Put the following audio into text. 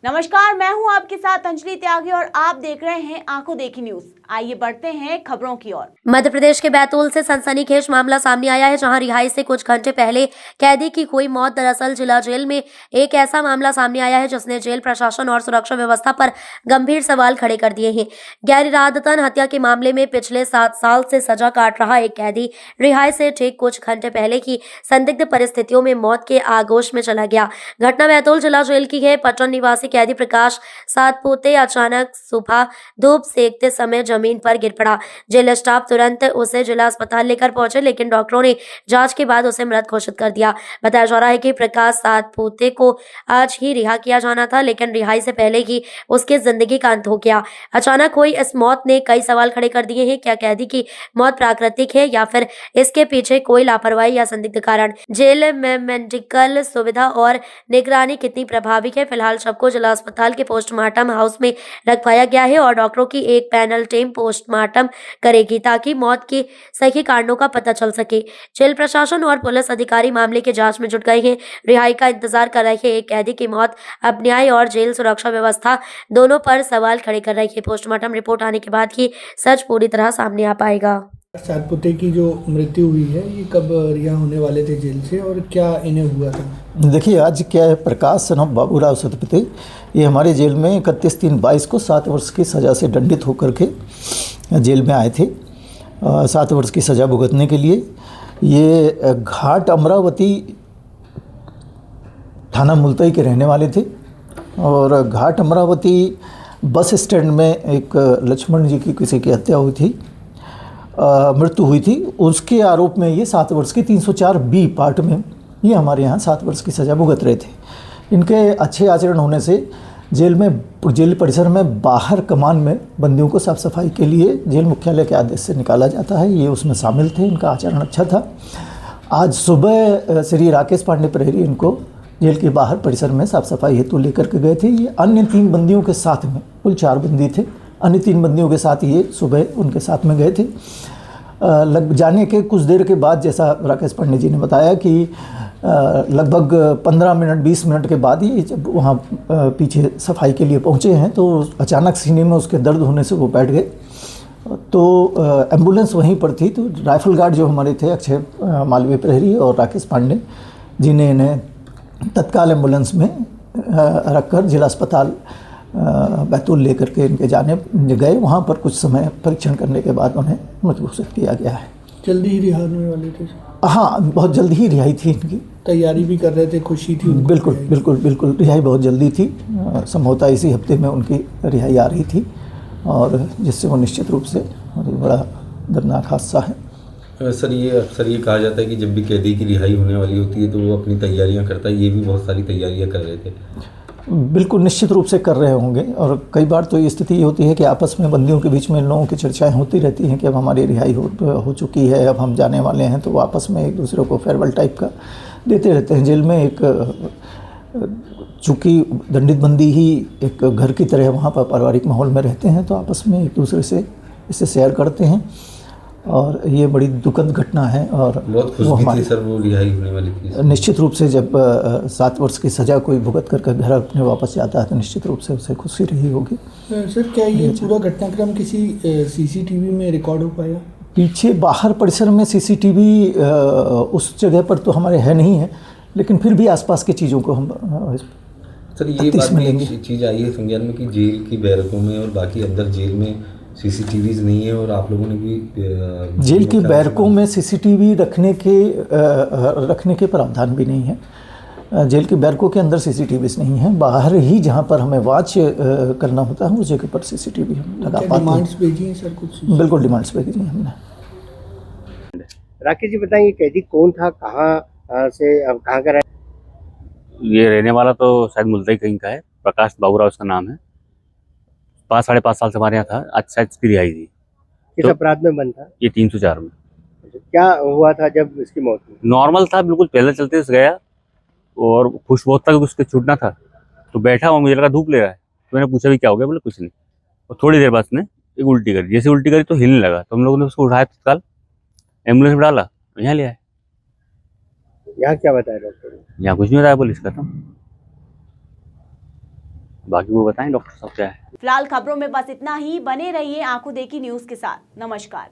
नमस्कार, मैं हूं आपके साथ अंजलि त्यागी और आप देख रहे हैं आंखों देखी न्यूज। आइए बढ़ते हैं खबरों की ओर। मध्य प्रदेश के बैतूल से सनसनीखेज मामला सामने आया है, जहां रिहाई से कुछ घंटे पहले कैदी की हुई मौत। दरअसल जिला जेल में एक ऐसा मामला सामने आया है जिसने जेल प्रशासन और सुरक्षा व्यवस्था पर गंभीर सवाल खड़े कर दिए हैं। गैर इरादतन हत्या के मामले में पिछले 7 साल से सजा काट रहा एक कैदी रिहाई से ठीक कुछ घंटे पहले की संदिग्ध परिस्थितियों में मौत के आगोश में चला गया। घटना बैतूल जिला जेल की है। पटन निवासी कैदी प्रकाश सातपुते अचानक सुबह धूप सेकते समय जमीन पर गिर पड़ा। जेल स्टाफ तुरंत उसे जिला अस्पताल लेकर पहुंचे, लेकिन डॉक्टरों ने जांच के बाद उसे मृत घोषित कर दिया। बताया जा रहा है कि प्रकाश सातपुते को आज ही रिहा किया जाना था, लेकिन रिहाई से पहले ही उसकी जिंदगी का अंत हो गया। अचानक हुई इस मौत ने कई सवाल खड़े कर दिए हैं। क्या कैदी की मौत प्राकृतिक है या फिर इसके पीछे कोई लापरवाही या संदिग्ध कारण? जेल में मेडिकल सुविधा और निगरानी कितनी प्रभावी है? फिलहाल शव को जिला अस्पताल के पोस्टमार्टम हाउस में रखवाया गया है और डॉक्टरों की एक पैनल टीम पोस्टमार्टम करेगी ताकि मौत के सही कारणों का पता चल सके। जेल प्रशासन और पुलिस अधिकारी मामले की जांच में जुट गए हैं। रिहाई का इंतजार कर रहे हैं। एक कैदी की मौत अब न्याय और जेल सुरक्षा व्यवस्था दोनों पर सवाल खड़े कर रही है। पोस्टमार्टम रिपोर्ट आने के बाद ही सच पूरी तरह सामने आ पाएगा। सातपुते की जो मृत्यु हुई है, ये कब रिहा होने वाले थे जेल से और क्या इन्हें हुआ था? देखिए, आज क्या है, प्रकाश सन ऑफ बाबूराव सतपथे ये हमारे जेल में 31/3/22 को 7 वर्ष की सज़ा से दंडित होकर के जेल में आए थे। 7 वर्ष की सज़ा भुगतने के लिए ये घाट अमरावती थाना मुल्ताई के रहने वाले थे और घाट अमरावती बस स्टैंड में एक लक्ष्मण जी की किसी की हत्या हुई थी, मृत्यु हुई थी। उसके आरोप में ये 7 वर्ष की 304B पार्ट में ये हमारे यहाँ 7 वर्ष की सज़ा भुगत रहे थे। इनके अच्छे आचरण होने से जेल परिसर में बाहर कमान में बंदियों को साफ़ सफाई के लिए जेल मुख्यालय के आदेश से निकाला जाता है। ये उसमें शामिल थे, इनका आचरण अच्छा था। आज सुबह श्री राकेश पांडे प्रहरी इनको जेल के बाहर परिसर में साफ़ सफाई हेतु लेकर के गए थे। ये अन्य 3 बंदियों के साथ में, कुल 4 बंदी थे, अन्य 3 बंदियों के साथ ये सुबह उनके साथ में गए थे। लग जाने के कुछ देर के बाद, जैसा राकेश पांडे जी ने बताया कि लगभग 15 मिनट 20 मिनट के बाद ही जब वहाँ पीछे सफाई के लिए पहुँचे हैं तो अचानक सीने में उसके दर्द होने से वो बैठ गए। तो एम्बुलेंस वहीं पर थी, तो राइफल गार्ड जो हमारे थे अक्षय मालवीय प्रहरी और राकेश पांडे जी ने इन्हें तत्काल एम्बुलेंस में रखकर जिला अस्पताल बैतूल लेकर के इनके जाने गए। वहाँ पर कुछ समय परीक्षण करने के बाद उन्हें मृत घोषित किया गया है। जल्दी ही रिहा होने वाले थे? हाँ, बहुत जल्दी ही रिहाई थी इनकी। तैयारी भी कर रहे थे, खुशी थी? बिल्कुल बिल्कुल बिल्कुल, रिहाई बहुत जल्दी थी। संभवतः इसी हफ्ते में उनकी रिहाई आ रही थी और जिससे वो निश्चित रूप से बड़ा दर्दनाक हादसा है। सर, ये अक्सर ये कहा जाता है कि जब भी कैदी की रिहाई होने वाली होती है तो वो अपनी तैयारियां करता है। ये भी बहुत सारी तैयारियां कर रहे थे। बिल्कुल निश्चित रूप से कर रहे होंगे और कई बार तो ये स्थिति होती है कि आपस में बंदियों के बीच में इन लोगों की चर्चाएं होती रहती हैं कि अब हमारी रिहाई हो चुकी है, अब हम जाने वाले हैं, तो वो आपस में एक दूसरे को फेयरवेल टाइप का देते रहते हैं। जेल में एक चूँकि दंडित बंदी ही एक घर की तरह वहाँ पर पारिवारिक माहौल में रहते हैं, तो आपस में एक दूसरे से इसे शेयर करते हैं और ये बड़ी दुखद घटना है। और बहुत खुश भी थी सर वो रिहाई होने वाली थी। निश्चित रूप से जब 7 वर्ष की सज़ा कोई भुगत कर घर अपने वापस जाता है तो निश्चित रूप से उसे खुशी रही होगी। सर, क्या ये पूरा घटनाक्रम किसी CCTV में रिकॉर्ड हो पाया? पीछे बाहर परिसर में CCTV उस जगह पर तो हमारे है नहीं है, लेकिन फिर भी आसपास की चीज़ों को हम सर, ये बात में चीज़ आई है संज्ञान में कि जेल की बैरकों में और बाकी अंदर जेल में CCTVs नहीं है और आप लोगों ने भी जेल की बैरकों में CCTV रखने के प्रावधान भी नहीं है। जेल की बैरकों के अंदर CCTVs नहीं है। बाहर ही जहाँ पर हमें वॉच करना होता है उस जगह पर CCTV हम लगा पाते हैं। डिमांड्स भेजी हैं सर कुछ? बिल्कुल डिमांड्स भेजी हैं हमने। राकेश जी बताएंगे कैदी कौन था, कहाँ का ये रहने वाला तो शायद मुल्ताई कहीं का है। प्रकाश बाबूराव उसका नाम है। 5-5.5 साल से हमारे यहाँ था। आज शायद इसकी रिहाई थी। किस अपराध में बंद था? ये 304 में। क्या हुआ था जब इसकी मौत हुई? नॉर्मल था, बिल्कुल पैदल चलते से गया और खुश बहुत था कि उसके छूटना था, तो बैठा और मुझे लगा धूप ले रहा है, तो मैंने पूछा भी क्या हो गया, बोले कुछ नहीं। और थोड़ी देर बाद उसने एक उल्टी करी, जैसे उल्टी करी तो हिलने लगा, तो हम लोगों ने उसको उठाया तत्काल एम्बुलेंस में डाला, यहाँ ले आए। यहाँ क्या बताया डॉक्टर ने? यहाँ कुछ नहीं बताया, पुलिस का तो बाकी वो बताएं डॉक्टर साहब क्या है। फिलहाल खबरों में बस इतना ही। बने रहिए आंखों देखी न्यूज के साथ। नमस्कार।